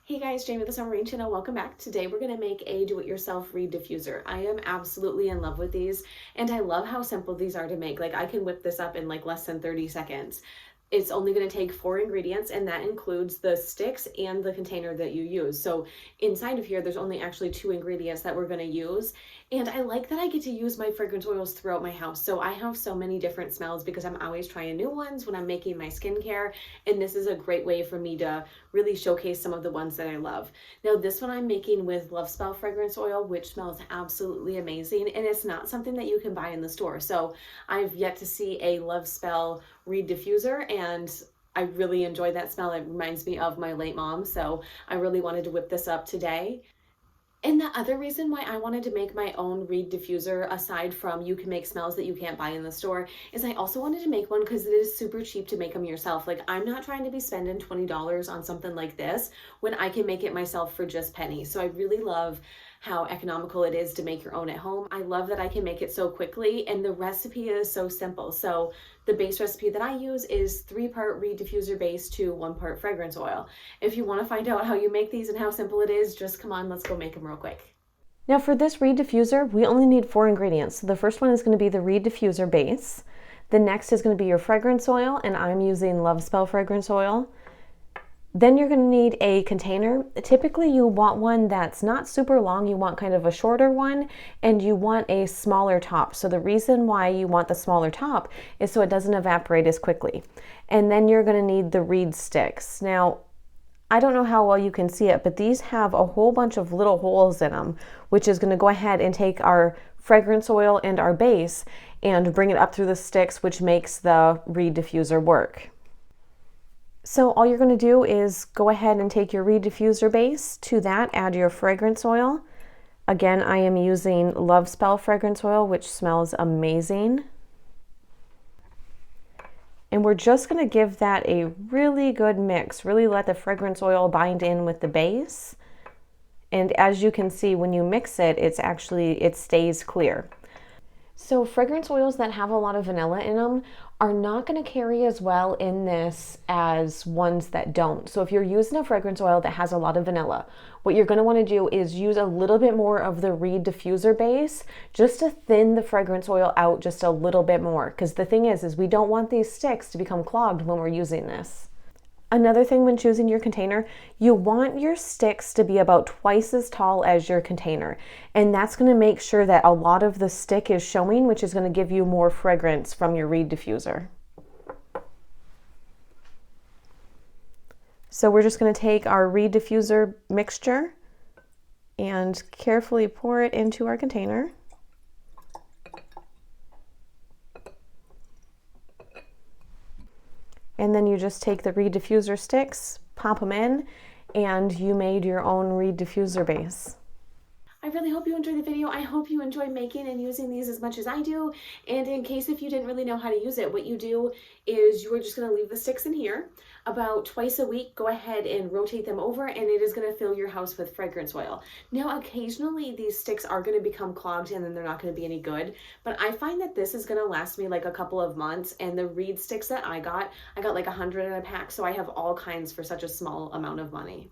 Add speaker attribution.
Speaker 1: Hey guys, Jamie with the Summer Rain Channel. Welcome back. Today we're going to make a do-it-yourself Reed diffuser. I am absolutely in love with these, and I love how simple these are to make. Like, I can whip this up in like less than 30 seconds. It's only going to take 4 ingredients, and that includes the sticks and the container that you use. So inside of here, there's only actually 2 ingredients that we're going to use. And I like that I get to use my fragrance oils throughout my house. So I have so many different smells because I'm always trying new ones when I'm making my skincare. And this is a great way for me to really showcase some of the ones that I love. Now, this one I'm making with Love Spell fragrance oil, which smells absolutely amazing. And it's not something that you can buy in the store. So I've yet to see a Love Spell Reed Diffuser, and I really enjoy that smell. It reminds me of my late mom. So I really wanted to whip this up today. And the other reason why I wanted to make my own Reed diffuser, aside from you can make smells that you can't buy in the store, is I also wanted to make one because it is super cheap to make them yourself. Like, I'm not trying to be spending $20 on something like this when I can make it myself for just pennies. So I really love how economical it is to make your own at home. I love that I can make it so quickly, and the recipe is so simple. So the base recipe that I use is 3-part Reed diffuser base to 1-part fragrance oil. If you want to find out how you make these and how simple it is, just come on, let's go make them real quick.
Speaker 2: Now for this Reed diffuser, we only need 4 ingredients. So the first one is going to be the Reed diffuser base. The next is going to be your fragrance oil, and I'm using Love Spell fragrance oil. Then you're going to need a container. Typically you want one that's not super long, you want kind of a shorter one, and you want a smaller top. So the reason why you want the smaller top is so it doesn't evaporate as quickly. And then you're going to need the Reed sticks. Now, I don't know how well you can see it, but these have a whole bunch of little holes in them, which is going to go ahead and take our fragrance oil and our base and bring it up through the sticks, which makes the Reed diffuser work. So all you're going to do is go ahead and take your Reed diffuser base. To that, add your fragrance oil. Again, I am using Love Spell fragrance oil, which smells amazing. And we're just going to give that a really good mix. Really let the fragrance oil bind in with the base. And as you can see, when you mix it, it stays clear. So fragrance oils that have a lot of vanilla in them are not going to carry as well in this as ones that don't. So if you're using a fragrance oil that has a lot of vanilla, what you're going to want to do is use a little bit more of the Reed diffuser base just to thin the fragrance oil out just a little bit more. Because the thing is we don't want these sticks to become clogged when we're using this. Another thing when choosing your container, you want your sticks to be about twice as tall as your container. And that's going to make sure that a lot of the stick is showing, which is going to give you more fragrance from your Reed diffuser. So we're just going to take our Reed diffuser mixture and carefully pour it into our container. And then you just take the Reed diffuser sticks, pop them in, and you made your own Reed diffuser base.
Speaker 1: I really hope you enjoyed the video. I hope you enjoy making and using these as much as I do. And in case if you didn't really know how to use it, what you do is you are just going to leave the sticks in here. About twice a week, go ahead and rotate them over, and it is going to fill your house with fragrance oil. Now, occasionally these sticks are going to become clogged and then they're not going to be any good. But I find that this is going to last me like a couple of months. And the Reed sticks that I got like 100 in a pack. So I have all kinds for such a small amount of money.